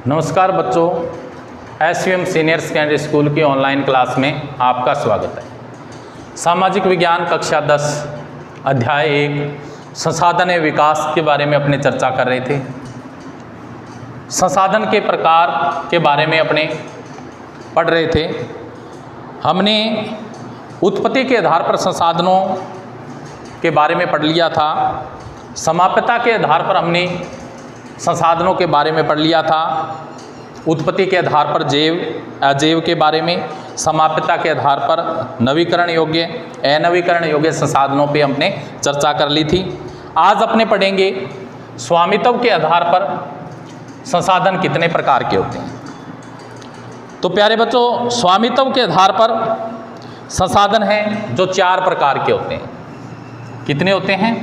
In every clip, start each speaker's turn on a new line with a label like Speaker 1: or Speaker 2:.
Speaker 1: नमस्कार बच्चों, SVM senior secondary school की ऑनलाइन क्लास में आपका स्वागत है। सामाजिक विज्ञान कक्षा 10 अध्याय 1 संसाधन एवं विकास के बारे में अपने चर्चा कर रहे थे। संसाधन के प्रकार के बारे में अपने पढ़ रहे थे। हमने उत्पत्ति के आधार पर संसाधनों के बारे में पढ़ लिया था। समाप्यता के आधार पर हमने संसाधनों के बारे में पढ़ लिया था। उत्पत्ति के आधार पर जैव अजैव के बारे में, समाप्यता के आधार पर नवीकरण योग्य अनवीकरण योग्य संसाधनों पे हमने चर्चा कर ली थी। आज अपने पढ़ेंगे स्वामित्व के आधार पर संसाधन कितने प्रकार के होते हैं। तो प्यारे बच्चों, स्वामित्व के आधार पर संसाधन हैं जो 4 प्रकार के होते हैं। कितने होते हैं?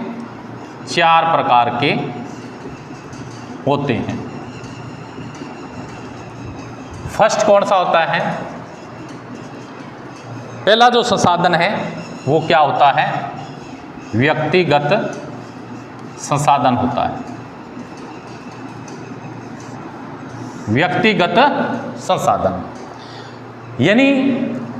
Speaker 1: 4 प्रकार के होते हैं। फर्स्ट कौन सा होता है? पहला जो संसाधन है वो क्या होता है? व्यक्तिगत संसाधन होता है। व्यक्तिगत संसाधन यानी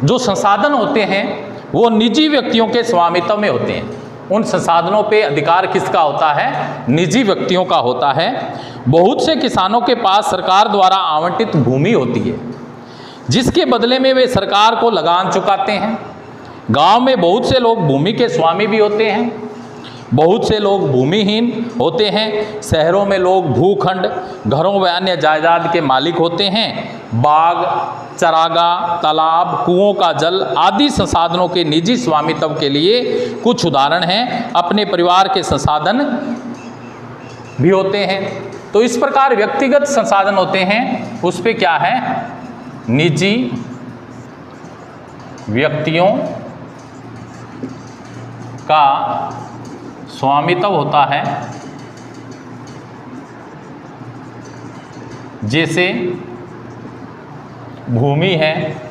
Speaker 1: जो संसाधन होते हैं वो निजी व्यक्तियों के स्वामित्व में होते हैं। उन संसाधनों पे अधिकार किसका होता है? निजी व्यक्तियों का होता है। बहुत से किसानों के पास सरकार द्वारा आवंटित भूमि होती है जिसके बदले में वे सरकार को लगान चुकाते हैं। गांव में बहुत से लोग भूमि के स्वामी भी होते हैं, बहुत से लोग भूमिहीन होते हैं। शहरों में लोग भूखंड, घरों व अन्य जायदाद के मालिक होते हैं। बाग, चरागाह, तालाब, कुओं का जल आदि संसाधनों के निजी स्वामित्व के लिए कुछ उदाहरण हैं। अपने परिवार के संसाधन भी होते हैं। तो इस प्रकार व्यक्तिगत संसाधन होते हैं, उस पे क्या है? निजी व्यक्तियों का स्वामित्व होता है। जैसे भूमि है,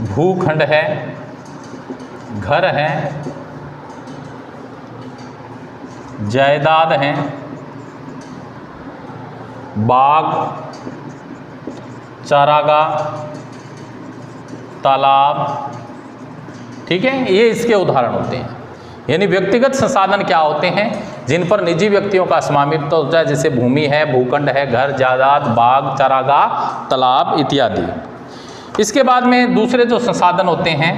Speaker 1: भूखंड है, घर है, जायदाद है, बाग, चारागाह, तालाब, ठीक है, ये इसके उदाहरण होते हैं। यानी व्यक्तिगत संसाधन क्या होते हैं? जिन पर निजी व्यक्तियों का स्वामित्व होता है, जैसे भूमि है, भूखंड है, घर, जायदाद, बाग, चारागाह, तालाब इत्यादि। इसके बाद में दूसरे जो संसाधन होते हैं,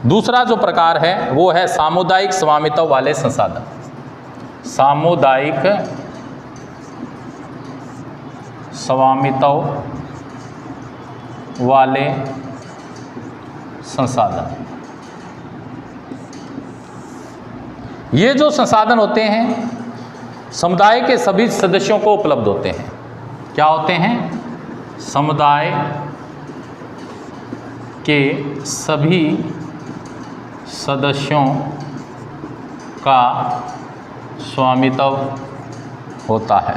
Speaker 1: दूसरा जो प्रकार है वो है सामुदायिक स्वामित्व वाले संसाधन। सामुदायिक स्वामित्व वाले संसाधन। ये जो संसाधन होते हैं समुदाय के सभी सदस्यों को उपलब्ध होते हैं। क्या होते हैं? समुदाय के सभी सदस्यों का स्वामित्व होता है।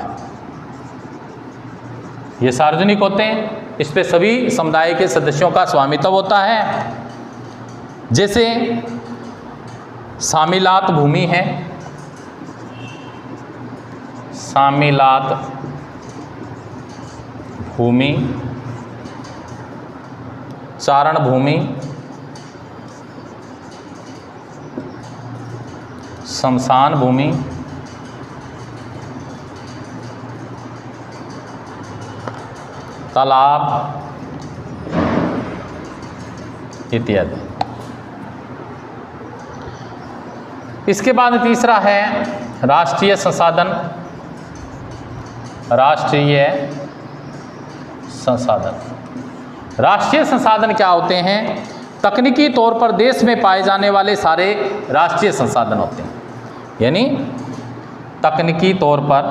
Speaker 1: ये सार्वजनिक होते हैं, इस पे सभी समुदाय के सदस्यों का स्वामित्व होता है। जैसे सामिलात भूमि है, सामिलात भूमि, चारण भूमि, शमशान भूमि, तालाब इत्यादि। इसके बाद तीसरा है राष्ट्रीय संसाधन। राष्ट्रीय संसाधन, राष्ट्रीय संसाधन क्या होते हैं? तकनीकी तौर पर देश में पाए जाने वाले सारे राष्ट्रीय संसाधन होते हैं। यानी तकनीकी तौर पर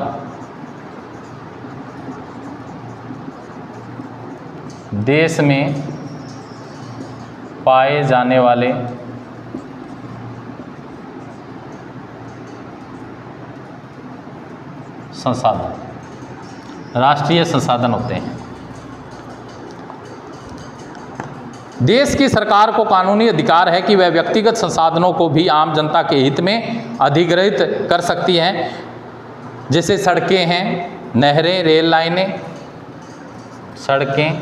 Speaker 1: देश में पाए जाने वाले संसाधन राष्ट्रीय संसाधन होते हैं। देश की सरकार को कानूनी अधिकार है कि वह व्यक्तिगत संसाधनों को भी आम जनता के हित में अधिग्रहित कर सकती हैं, जैसे सड़कें हैं, नहरें, रेल लाइनें, सड़कें,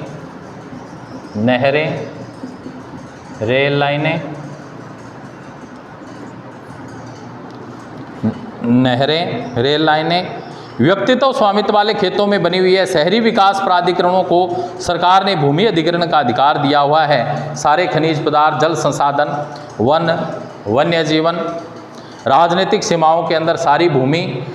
Speaker 1: नहरें, रेल लाइनें, नहरें, रेल लाइनें, व्यक्तित्व स्वामित्व वाले खेतों में बनी हुई है। शहरी विकास प्राधिकरणों को सरकार ने भूमि अधिग्रहण का अधिकार दिया हुआ है। सारे खनिज पदार्थ, जल संसाधन, वन, वन्य जीवन, राजनीतिक सीमाओं के अंदर सारी भूमि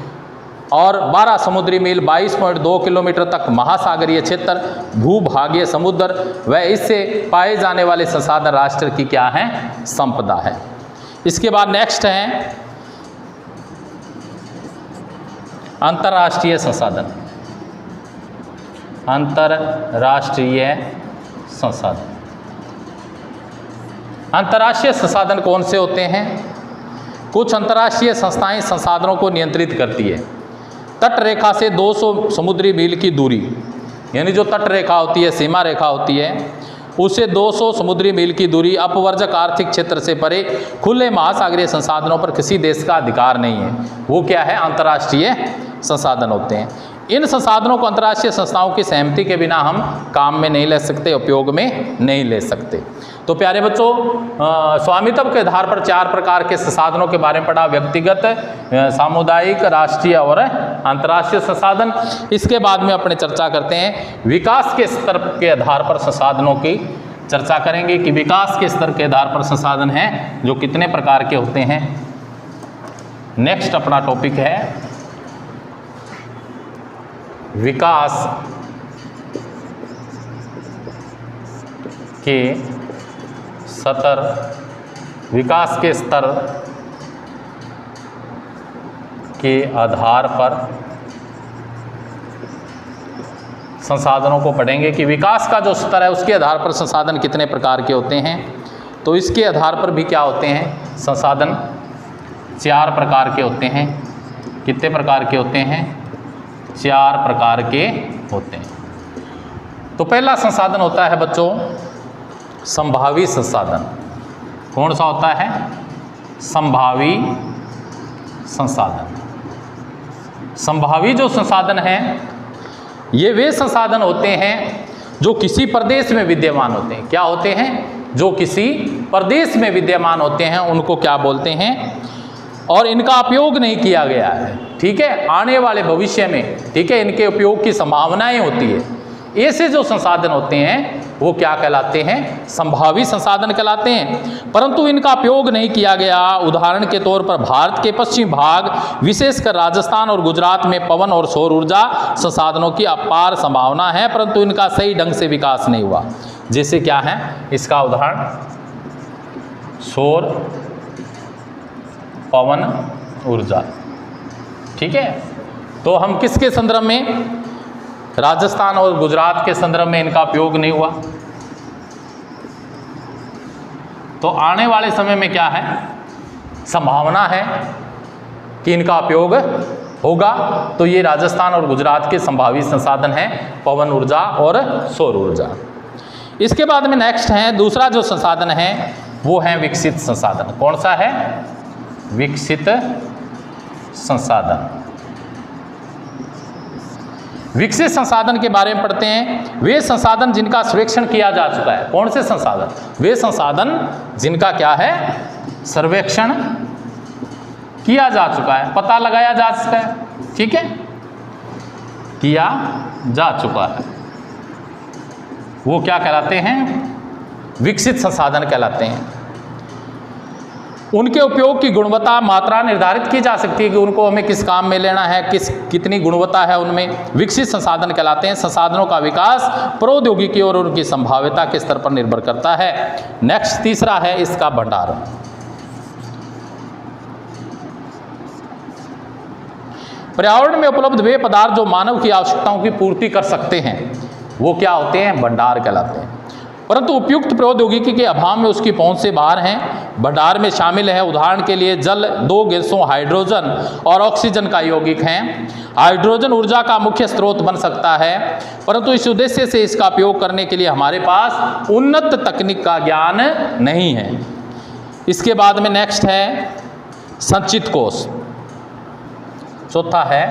Speaker 1: और 12 समुद्री मील 22.2 किलोमीटर तक महासागरीय क्षेत्र, भूभागीय समुद्र व इससे पाए जाने वाले संसाधन राष्ट्र की क्या है? संपदा है। इसके बाद नेक्स्ट है अंतर्राष्ट्रीय संसाधन। अंतर्राष्ट्रीय संसाधन, अंतर्राष्ट्रीय संसाधन कौन से होते हैं? कुछ अंतर्राष्ट्रीय संस्थाएं संसाधनों को नियंत्रित करती है। तट रेखा से 200 समुद्री मील की दूरी, यानी जो तट रेखा होती है, सीमा रेखा होती है, उससे 200 समुद्री मील की दूरी अपवर्जक आर्थिक क्षेत्र से परे खुले महासागरीय संसाधनों पर किसी देश का अधिकार नहीं है। वो क्या है? अंतर्राष्ट्रीय संसाधन होते हैं। इन संसाधनों को अंतर्राष्ट्रीय संस्थाओं की सहमति के बिना हम काम में नहीं ले सकते, उपयोग में नहीं ले सकते। तो प्यारे बच्चों, स्वामित्व के आधार पर 4 प्रकार के संसाधनों के बारे में पढ़ा: व्यक्तिगत, सामुदायिक, राष्ट्रीय और अंतर्राष्ट्रीय संसाधन। इसके बाद में अपने चर्चा करते हैं विकास के स्तर के आधार पर संसाधनों की चर्चा करेंगे कि विकास के स्तर के आधार पर संसाधन हैं जो कितने प्रकार के होते हैं। नेक्स्ट अपना टॉपिक है विकास के स्तर, विकास के स्तर के आधार पर संसाधनों को पढ़ेंगे कि विकास का जो स्तर है उसके आधार पर संसाधन कितने प्रकार के होते हैं। तो इसके आधार पर भी क्या होते हैं? संसाधन 4 प्रकार के होते हैं। कितने प्रकार के होते हैं? 4 प्रकार के होते हैं। तो पहला संसाधन होता है बच्चों संभावी संसाधन। कौन सा होता है? संभावी संसाधन। संभावी जो संसाधन हैं ये वे संसाधन होते हैं जो किसी प्रदेश में विद्यमान होते हैं। क्या होते हैं? जो किसी प्रदेश में विद्यमान होते हैं उनको क्या बोलते हैं? और इनका उपयोग नहीं किया गया है, ठीक है, आने वाले भविष्य में, ठीक है, इनके उपयोग की संभावनाएं होती है। ऐसे जो संसाधन होते हैं वो क्या कहलाते हैं? संभावी संसाधन कहलाते हैं, परंतु इनका उपयोग नहीं किया गया। उदाहरण के तौर पर भारत के पश्चिमी भाग, विशेषकर राजस्थान और गुजरात में पवन और सौर ऊर्जा संसाधनों की अपार संभावना है, परंतु इनका सही ढंग से विकास नहीं हुआ। जैसे क्या है इसका उदाहरण? सौर, पवन ऊर्जा, ठीक है। तो हम किसके संदर्भ में? राजस्थान और गुजरात के संदर्भ में इनका उपयोग नहीं हुआ। तो आने वाले समय में क्या है? संभावना है कि इनका उपयोग होगा। तो ये राजस्थान और गुजरात के संभावित संसाधन हैं, पवन ऊर्जा और सौर ऊर्जा। इसके बाद में नेक्स्ट है दूसरा जो संसाधन है वो है विकसित संसाधन। कौन सा है? विकसित संसाधन। विकसित संसाधन के बारे में पढ़ते हैं। वे संसाधन जिनका सर्वेक्षण किया जा चुका है। कौन से संसाधन? वे संसाधन जिनका क्या है? सर्वेक्षण किया जा चुका है, पता लगाया जा चुका है, ठीक है, किया जा चुका है, वो क्या कहलाते हैं? विकसित संसाधन कहलाते हैं। उनके उपयोग की गुणवत्ता, मात्रा निर्धारित की जा सकती है कि उनको हमें किस काम में लेना है, कितनी गुणवत्ता है उनमें। विकसित संसाधन कहलाते हैं। संसाधनों का विकास प्रौद्योगिकी और उनकी संभाव्यता के स्तर पर निर्भर करता है। नेक्स्ट तीसरा है इसका भंडार। पर्यावरण में उपलब्ध वे पदार्थ जो मानव की आवश्यकताओं की पूर्ति कर सकते हैं वो क्या होते हैं? भंडार कहलाते हैं। परंतु उपयुक्त प्रौद्योगिकी के अभाव में उसकी पहुंच से बाहर हैं। भंडार में शामिल है। उदाहरण के लिए जल 2 गैसों हाइड्रोजन और ऑक्सीजन का यौगिक है। हाइड्रोजन ऊर्जा का मुख्य स्रोत बन सकता है, परंतु इस उद्देश्य से इसका उपयोग करने के लिए हमारे पास उन्नत तकनीक का ज्ञान नहीं है। इसके बाद में नेक्स्ट है संचित कोष। चौथा है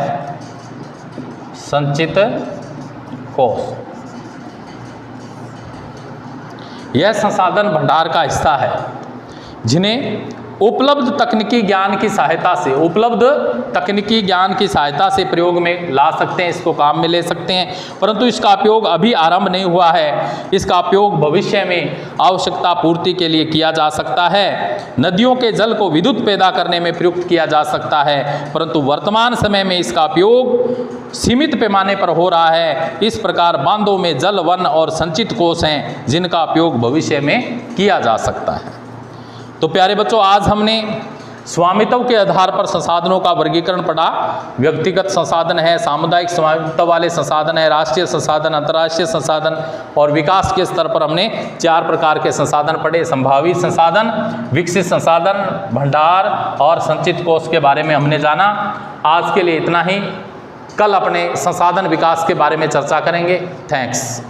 Speaker 1: संचित कोष। यह संसाधन भंडार का हिस्सा है जिन्हें उपलब्ध तकनीकी ज्ञान की सहायता से प्रयोग में ला सकते हैं, इसको काम में ले सकते हैं, परंतु इसका उपयोग अभी आरंभ नहीं हुआ है। इसका उपयोग भविष्य में आवश्यकता पूर्ति के लिए किया जा सकता है। नदियों के जल को विद्युत पैदा करने में प्रयुक्त किया जा सकता है, परंतु वर्तमान समय में इसका उपयोग सीमित पैमाने पर हो रहा है। इस प्रकार बांधों में जल, वन और संचित कोष हैं जिनका उपयोग भविष्य में किया जा सकता है। तो प्यारे बच्चों, आज हमने स्वामित्व के आधार पर संसाधनों का वर्गीकरण पढ़ा। व्यक्तिगत संसाधन है, सामुदायिक स्वामित्व वाले संसाधन है, राष्ट्रीय संसाधन, अंतर्राष्ट्रीय संसाधन और विकास के स्तर पर हमने 4 प्रकार के संसाधन पढ़े। संभावित संसाधन, विकसित संसाधन, भंडार और संचित कोष के बारे में हमने जाना। आज के लिए इतना ही। कल अपने संसाधन विकास के बारे में चर्चा करेंगे। थैंक्स।